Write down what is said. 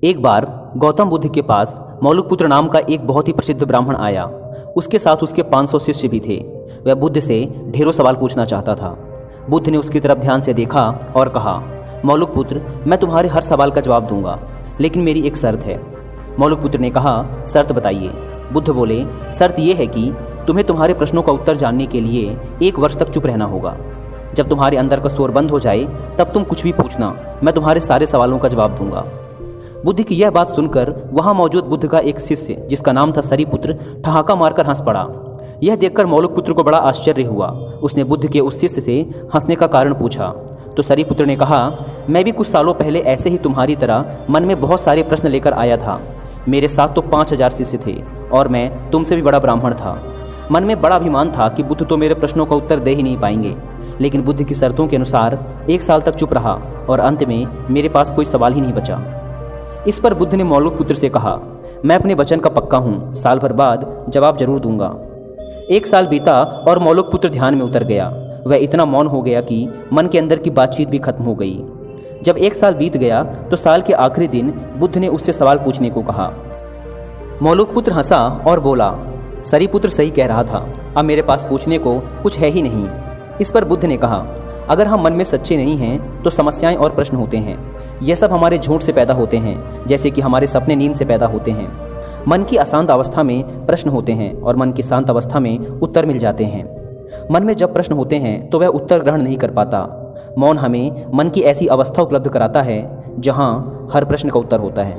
एक बार गौतम बुद्ध के पास मौलुकपुत्र नाम का एक बहुत ही प्रसिद्ध ब्राह्मण आया। उसके साथ उसके 500 शिष्य भी थे। वह बुद्ध से ढेरों सवाल पूछना चाहता था। बुद्ध ने उसकी तरफ ध्यान से देखा और कहा, मौलुकपुत्र, मैं तुम्हारे हर सवाल का जवाब दूंगा, लेकिन मेरी एक शर्त है। मौलुकपुत्र ने कहा, शर्त बताइए। बुद्ध बोले, शर्त यह है कि तुम्हें तुम्हारे प्रश्नों का उत्तर जानने के लिए 1 वर्ष तक चुप रहना होगा। जब तुम्हारे अंदर का शोर बंद हो जाए तब तुम कुछ भी पूछना, मैं तुम्हारे सारे सवालों का जवाब दूंगा। बुद्ध की यह बात सुनकर वहां मौजूद बुद्ध का एक शिष्य, जिसका नाम था सरीपुत्र, ठहाका मारकर हंस पड़ा। यह देखकर मौलुकपुत्र को बड़ा आश्चर्य हुआ। उसने बुद्ध के उस शिष्य से हंसने का कारण पूछा तो सरीपुत्र ने कहा, मैं भी कुछ सालों पहले ऐसे ही तुम्हारी तरह मन में बहुत सारे प्रश्न लेकर आया था। मेरे साथ तो 5000 शिष्य थे और मैं तुमसे भी बड़ा ब्राह्मण था। मन में बड़ा अभिमान था कि बुद्ध तो मेरे प्रश्नों का उत्तर दे ही नहीं पाएंगे, लेकिन बुद्ध की शर्तों के अनुसार 1 साल तक चुप रहा और अंत में मेरे पास कोई सवाल ही नहीं बचा। इस पर बुद्ध ने मौलुकपुत्र से कहा, मैं अपने वचन का पक्का हूँ, साल भर बाद जवाब जरूर दूंगा। 1 साल बीता और मौलुकपुत्र ध्यान में उतर गया। वह इतना मौन हो गया कि मन के अंदर की बातचीत भी खत्म हो गई। जब 1 साल बीत गया तो साल के आखिरी दिन बुद्ध ने उससे सवाल पूछने को कहा। मौलुकपुत्र हंसा और बोला, सरीपुत्र सही कह रहा था, अब मेरे पास पूछने को कुछ है ही नहीं। इस पर बुद्ध ने कहा, अगर हम मन में सच्चे नहीं हैं तो समस्याएं और प्रश्न होते हैं। यह सब हमारे झूठ से पैदा होते हैं, जैसे कि हमारे सपने नींद से पैदा होते हैं। मन की अशांत अवस्था में प्रश्न होते हैं और मन की शांत अवस्था में उत्तर मिल जाते हैं। मन में जब प्रश्न होते हैं तो वह उत्तर ग्रहण नहीं कर पाता। मौन हमें मन की ऐसी अवस्था उपलब्ध कराता है जहाँ हर प्रश्न का उत्तर होता है।